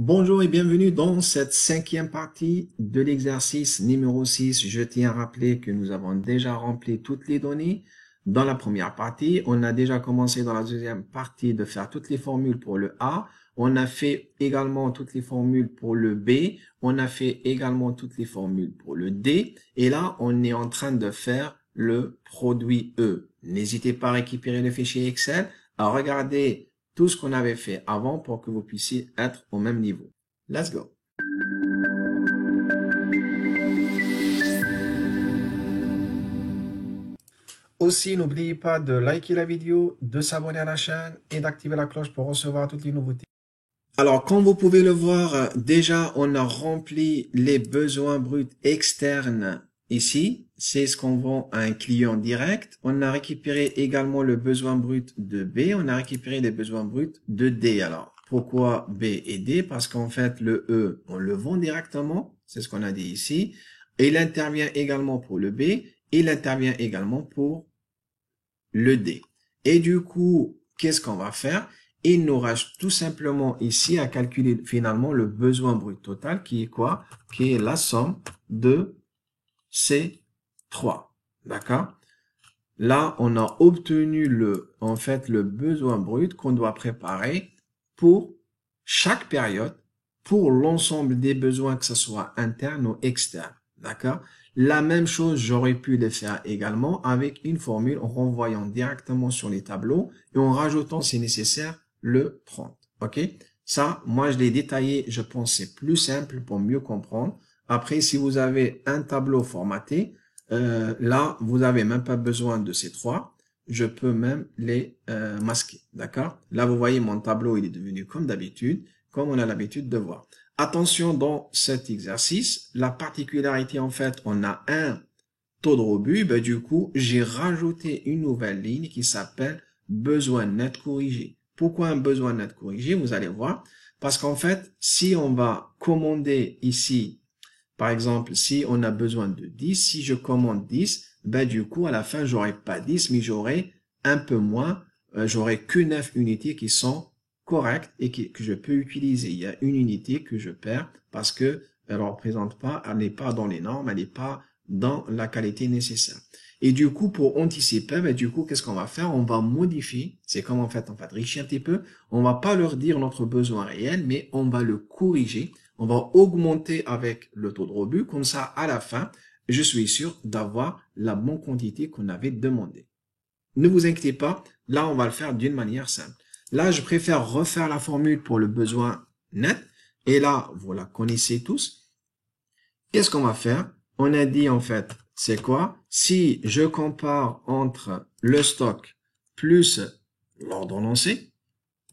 Bonjour et bienvenue dans cette cinquième partie de l'exercice numéro 6. Je tiens à rappeler que nous avons déjà rempli toutes les données dans la première partie. On a déjà commencé dans la deuxième partie de faire toutes les formules pour le A. On a fait également toutes les formules pour le B. On a fait également toutes les formules pour le D. Et là, on est en train de faire le produit E. N'hésitez pas à récupérer le fichier Excel, à regarder tout ce qu'on avait fait avant pour que vous puissiez être au même niveau. Let's go. Aussi, n'oubliez pas de liker la vidéo, de s'abonner à la chaîne et d'activer la cloche pour recevoir toutes les nouveautés. Alors, comme vous pouvez le voir, déjà, on a rempli les besoins bruts externes ici. C'est ce qu'on vend à un client direct. On a récupéré également le besoin brut de B. On a récupéré les besoins bruts de D. Alors, pourquoi B et D? Parce qu'en fait, le E, on le vend directement. C'est ce qu'on a dit ici. Et il intervient également pour le B. Et il intervient également pour le D. Et du coup, qu'est-ce qu'on va faire? Il nous reste tout simplement ici à calculer finalement le besoin brut total qui est quoi? Qui est la somme de ces trois. D'accord? Là, on a obtenu en fait, le besoin brut qu'on doit préparer pour chaque période, pour l'ensemble des besoins, que ce soit interne ou externe. D'accord? La même chose, j'aurais pu le faire également avec une formule en renvoyant directement sur les tableaux et en rajoutant, si nécessaire, le 30. OK? Ça, moi, je l'ai détaillé. Je pense que c'est plus simple pour mieux comprendre. Après, si vous avez un tableau formaté, là, vous n'avez même pas besoin de ces trois. Je peux même les masquer. D'accord? Là, vous voyez, mon tableau, il est devenu comme d'habitude, comme on a l'habitude de voir. Attention, dans cet exercice, la particularité, en fait, on a un taux de rebut. Ben, du coup, j'ai rajouté une nouvelle ligne qui s'appelle besoin net corrigé. Pourquoi un besoin net corrigé? Vous allez voir. Parce qu'en fait, si on va commander ici, par exemple, si on a besoin de 10, si je commande 10, ben du coup, à la fin, j'aurai pas 10, mais j'aurai un peu moins. J'aurai que 9 unités qui sont correctes et que je peux utiliser. Il y a une unité que je perds parce que elle ne représente pas, elle n'est pas dans les normes, elle n'est pas dans la qualité nécessaire. Et du coup, pour anticiper, ben, du coup, qu'est-ce qu'on va faire? On va modifier. C'est comme en fait, tricher un petit peu. On va pas leur dire notre besoin réel, mais on va le corriger. On va augmenter avec le taux de rebut. Comme ça, à la fin, je suis sûr d'avoir la bonne quantité qu'on avait demandé. Ne vous inquiétez pas. Là, on va le faire d'une manière simple. Là, je préfère refaire la formule pour le besoin net. Et là, vous la connaissez tous. Qu'est-ce qu'on va faire? On a dit, en fait, c'est quoi? Si je compare entre le stock plus l'ordonnancé,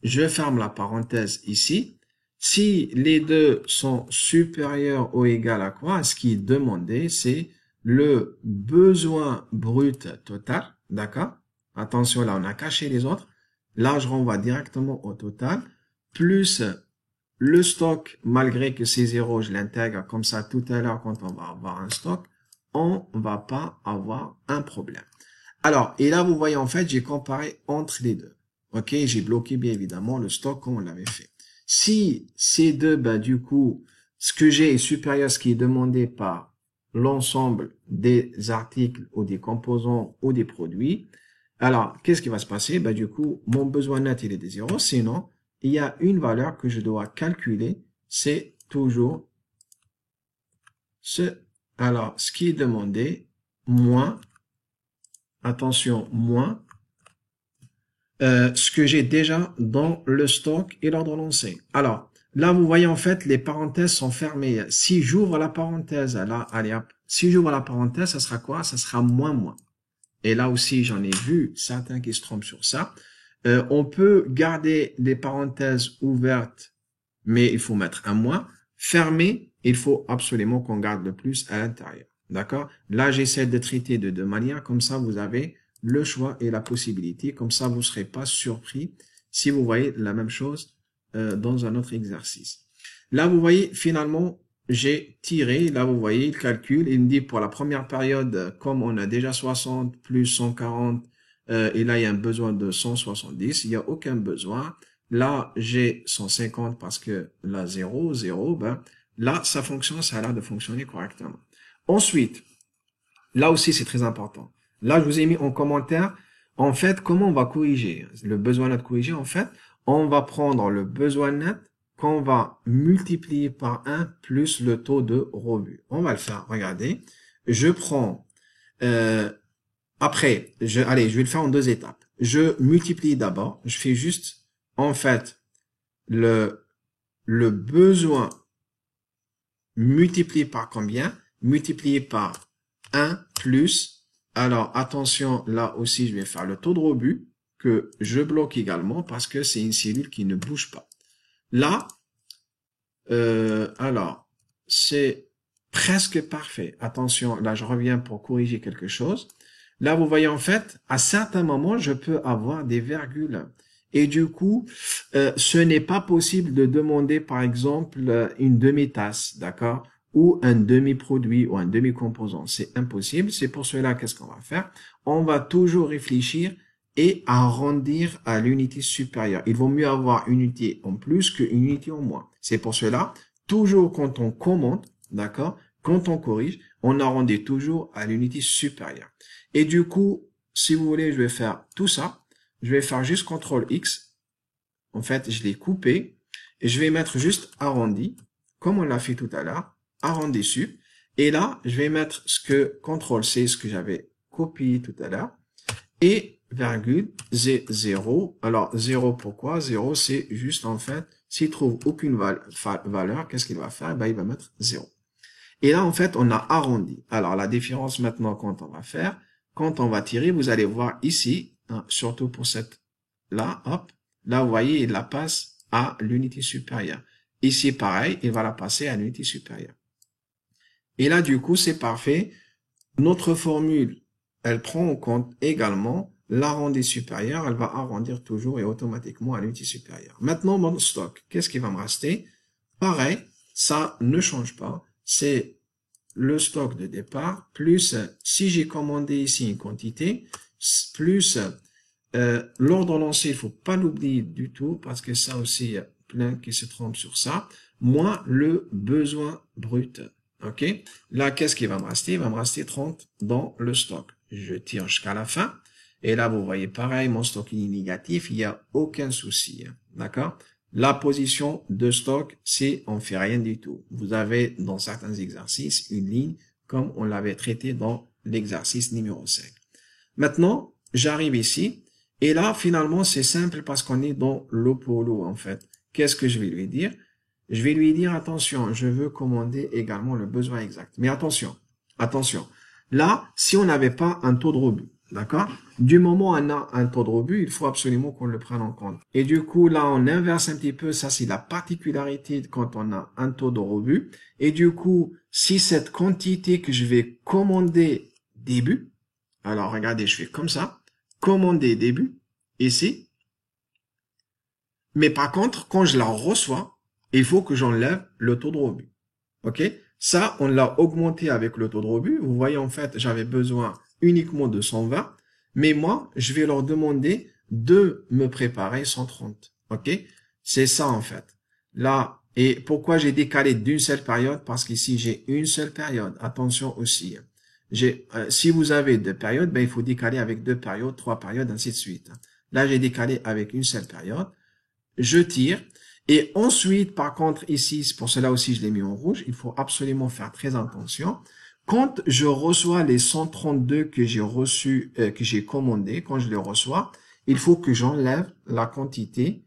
je ferme la parenthèse ici. Si les deux sont supérieurs ou égal à quoi? Ce qui est demandé, c'est le besoin brut total. D'accord? Attention, là, on a caché les autres. Là, je renvoie directement au total. Plus le stock, malgré que c'est zéro, je l'intègre comme ça tout à l'heure quand on va avoir un stock, on va pas avoir un problème. Alors, et là, vous voyez, en fait, j'ai comparé entre les deux. OK, j'ai bloqué bien évidemment le stock comme on l'avait fait. Si ces deux, ben, du coup, ce que j'ai est supérieur à ce qui est demandé par l'ensemble des articles ou des composants ou des produits, alors, qu'est-ce qui va se passer? Ben, du coup, mon besoin net, il est de 0. Sinon, il y a une valeur que je dois calculer. C'est toujours alors, ce qui est demandé, moins, attention, moins, ce que j'ai déjà dans le stock et l'ordonnancé. Alors, là, vous voyez, en fait, les parenthèses sont fermées. Si j'ouvre la parenthèse, là, allez hop, si j'ouvre la parenthèse, ça sera quoi? Ça sera moins. Et là aussi, j'en ai vu certains qui se trompent sur ça. On peut garder les parenthèses ouvertes, mais il faut mettre un moins. Fermé, il faut absolument qu'on garde le plus à l'intérieur. D'accord? Là, j'essaie de traiter de deux manières. Comme ça, vous avez le choix et la possibilité. Comme ça, vous ne serez pas surpris si vous voyez la même chose dans un autre exercice. Là, vous voyez, finalement, j'ai tiré. Là, vous voyez, il calcule. Il me dit pour la première période, comme on a déjà 60 plus 140, et là, il y a un besoin de 170. Il n'y a aucun besoin. Là, j'ai 150 parce que là, 0, 0, ben, là, ça fonctionne, ça a l'air de fonctionner correctement. Ensuite, là aussi, c'est très important. Là, je vous ai mis en commentaire, en fait, comment on va corriger le besoin net corrigé. En fait, on va prendre le besoin net qu'on va multiplier par 1 plus le taux de rebut. On va le faire. Regardez, je prends, après, allez, je vais le faire en deux étapes. Je multiplie d'abord, je fais juste, en fait, le besoin multiplié par combien? Multiplié par 1 plus, alors attention, là aussi je vais faire le taux de rebut que je bloque également parce que c'est une cellule qui ne bouge pas. Là, alors, c'est presque parfait. Attention, là je reviens pour corriger quelque chose. Là, vous voyez en fait, à certains moments, je peux avoir des virgules. Et du coup, ce n'est pas possible de demander, par exemple, une demi-tasse, d'accord? Ou un demi-produit ou un demi-composant. C'est impossible. C'est pour cela, qu'est-ce qu'on va faire? On va toujours réfléchir et arrondir à l'unité supérieure. Il vaut mieux avoir une unité en plus qu'une unité en moins. C'est pour cela, toujours quand on commente, d'accord? Quand on corrige, on arrondit toujours à l'unité supérieure. Et du coup, si vous voulez, je vais faire tout ça. Je vais faire juste CTRL X. En fait, je l'ai coupé. Et je vais mettre juste arrondi, comme on l'a fait tout à l'heure, arrondi dessus. Et là, je vais mettre ce que CTRL C, ce que j'avais copié tout à l'heure. Et virgule, 0. Alors, 0, pourquoi? 0, c'est juste en fait, s'il trouve aucune valeur, qu'est-ce qu'il va faire? Ben, il va mettre 0. Et là, en fait, on a arrondi. Alors, la différence maintenant, quand on va faire, quand on va tirer, vous allez voir ici, hein, surtout pour cette là, hop, là, vous voyez, il la passe à l'unité supérieure. Ici, pareil, il va la passer à l'unité supérieure. Et là, du coup, c'est parfait. Notre formule, elle prend en compte également l'arrondi supérieur. Elle va arrondir toujours et automatiquement à l'unité supérieure. Maintenant, mon stock, qu'est-ce qui va me rester? Pareil, ça ne change pas. C'est le stock de départ, plus si j'ai commandé ici une quantité, plus l'ordre lancé, il faut pas l'oublier du tout, parce que ça aussi, il y a plein qui se trompent sur ça, moins le besoin brut. OK? Là, qu'est-ce qui va me rester? Il va me rester 30 dans le stock. Je tire jusqu'à la fin. Et là, vous voyez pareil, mon stock est négatif, il n'y a aucun souci. D'accord? La position de stock, c'est on fait rien du tout. Vous avez dans certains exercices une ligne comme on l'avait traité dans l'exercice numéro 5. Maintenant, j'arrive ici et là, finalement, c'est simple parce qu'on est dans l'opolo en fait. Qu'est-ce que je vais lui dire? Je vais lui dire, attention, je veux commander également le besoin exact. Mais attention, attention. Là, si on n'avait pas un taux de rebut, d'accord? Du moment où on a un taux de rebut, il faut absolument qu'on le prenne en compte. Et du coup, là, on inverse un petit peu. Ça, c'est la particularité quand on a un taux de rebut. Et du coup, si cette quantité que je vais commander début, alors regardez, je fais comme ça, commander début, ici. Mais par contre, quand je la reçois, il faut que j'enlève le taux de rebut. OK? Ça, on l'a augmenté avec le taux de rebut. Vous voyez, en fait, j'avais besoin uniquement de 120. Mais moi, je vais leur demander de me préparer 130. OK? C'est ça, en fait. Là, et pourquoi j'ai décalé d'une seule période? Parce qu'ici, j'ai une seule période. Attention aussi. Si vous avez deux périodes, ben, il faut décaler avec deux périodes, trois périodes, ainsi de suite. Là, j'ai décalé avec une seule période. Je tire. Et ensuite, par contre, ici, c'est pour cela aussi je l'ai mis en rouge, il faut absolument faire très attention. Quand je reçois les 132 que j'ai reçus, que j'ai commandé, quand je les reçois, il faut que j'enlève la quantité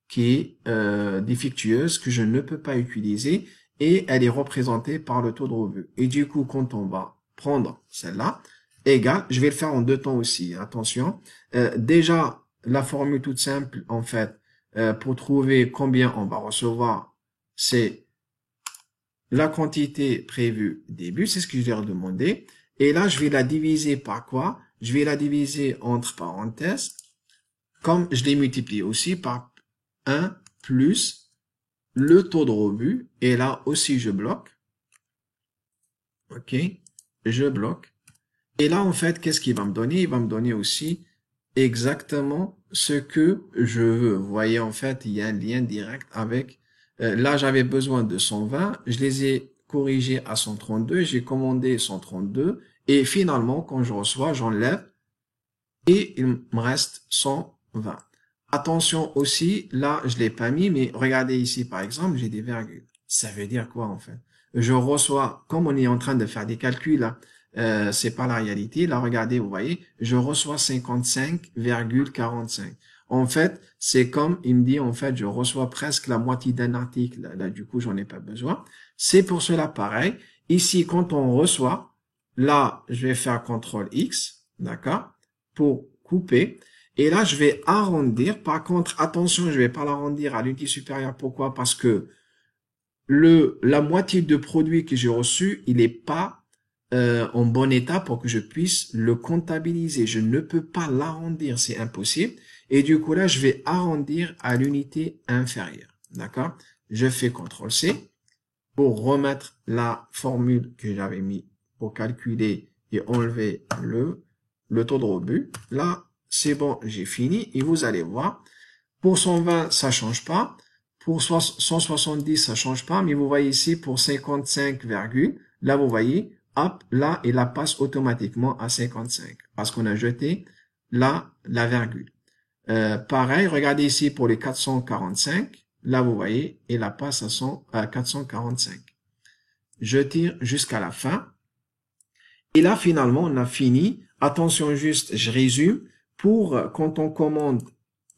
qui est défectueuse, que je ne peux pas utiliser, et elle est représentée par le taux de rebut. Et du coup, quand on va prendre celle-là, égale, je vais le faire en deux temps aussi, attention. Déjà, la formule toute simple, en fait, pour trouver combien on va recevoir, c'est la quantité prévue début, c'est ce que je vais leur demander. Et là, je vais la diviser par quoi? Je vais la diviser entre parenthèses, comme je l'ai multiplié aussi par 1 plus le taux de rebut. Et là aussi, je bloque. OK, je bloque. Et là, en fait, qu'est-ce qu'il va me donner? Il va me donner aussi exactement ce que je veux. Vous voyez, en fait, il y a un lien direct avec... là, j'avais besoin de 120. Je les ai corrigés à 132. J'ai commandé 132. Et finalement, quand je reçois, j'enlève et il me reste 120. Attention aussi, là, je l'ai pas mis, mais regardez ici, par exemple, j'ai des virgules. Ça veut dire quoi, en fait? Je reçois, comme on est en train de faire des calculs, là, c'est pas la réalité. Là, regardez, vous voyez, je reçois 55,45. En fait, c'est comme, il me dit, en fait, je reçois presque la moitié d'un article. Là, du coup, j'en ai pas besoin. C'est pour cela pareil. Ici, quand on reçoit, là, je vais faire CTRL X, d'accord, pour couper. Et là, je vais arrondir. Par contre, attention, je vais pas l'arrondir à l'unité supérieure. Pourquoi? Parce que la moitié de produit que j'ai reçu, il n'est pas en bon état pour que je puisse le comptabiliser. Je ne peux pas l'arrondir, c'est impossible. Et du coup, là, je vais arrondir à l'unité inférieure. D'accord? Je fais CTRL C pour remettre la formule que j'avais mis pour calculer et enlever le taux de rebut. Là, c'est bon, j'ai fini. Et vous allez voir, pour 120, ça change pas. Pour 170, ça change pas. Mais vous voyez ici, pour 55, là, vous voyez, hop, là, il la passe automatiquement à 55. Parce qu'on a jeté là, la virgule. Pareil, regardez ici pour les 445. Là, vous voyez, il la passe à 445. Je tire jusqu'à la fin. Et là, finalement, on a fini. Attention juste, je résume. Pour quand on commande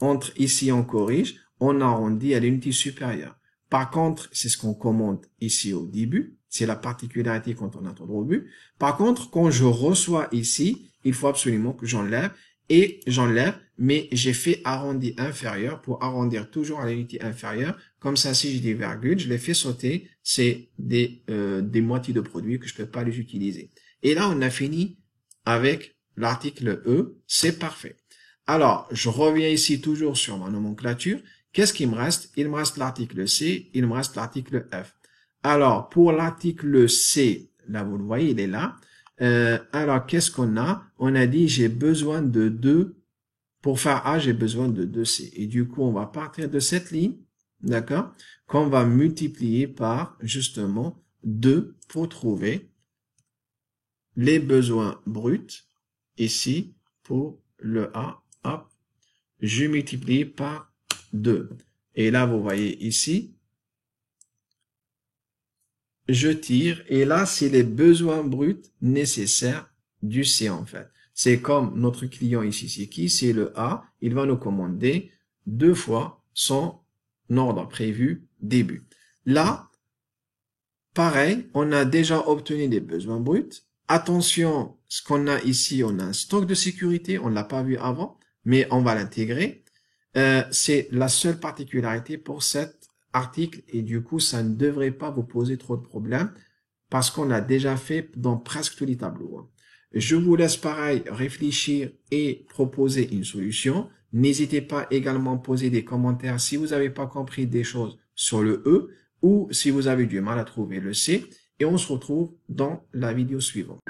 entre ici, on corrige, on arrondit à l'unité supérieure. Par contre, c'est ce qu'on commande ici au début. C'est la particularité quand on a un taux de rebut. Par contre, quand je reçois ici, il faut absolument que j'enlève. Et j'enlève, mais j'ai fait arrondi inférieur pour arrondir toujours à l'unité inférieure. Comme ça, si j'ai des virgules, je les fais sauter. C'est des moitiés de produits que je peux pas les utiliser. Et là, on a fini avec l'article E. C'est parfait. Alors, je reviens ici toujours sur ma nomenclature. Qu'est-ce qu'il me reste? Il me reste l'article C, il me reste l'article F. Alors, pour l'article C, là, vous le voyez, il est là. Alors, qu'est-ce qu'on a? On a dit, j'ai besoin de 2. Pour faire A, j'ai besoin de 2C. Et du coup, on va partir de cette ligne, d'accord, qu'on va multiplier par, justement, 2 pour trouver les besoins bruts. Ici, pour le A, hop, je multiplie par 2. Et là, vous voyez ici, je tire, et là, c'est les besoins bruts nécessaires du C, en fait. C'est comme notre client ici, c'est qui? C'est le A. Il va nous commander 2 fois son ordre prévu début. Là, pareil, on a déjà obtenu des besoins bruts. Attention, ce qu'on a ici, on a un stock de sécurité. On ne l'a pas vu avant, mais on va l'intégrer. C'est la seule particularité pour cet article et du coup, ça ne devrait pas vous poser trop de problèmes parce qu'on l'a déjà fait dans presque tous les tableaux. Je vous laisse pareil réfléchir et proposer une solution. N'hésitez pas également à poser des commentaires si vous n'avez pas compris des choses sur le E ou si vous avez du mal à trouver le C. Et on se retrouve dans la vidéo suivante.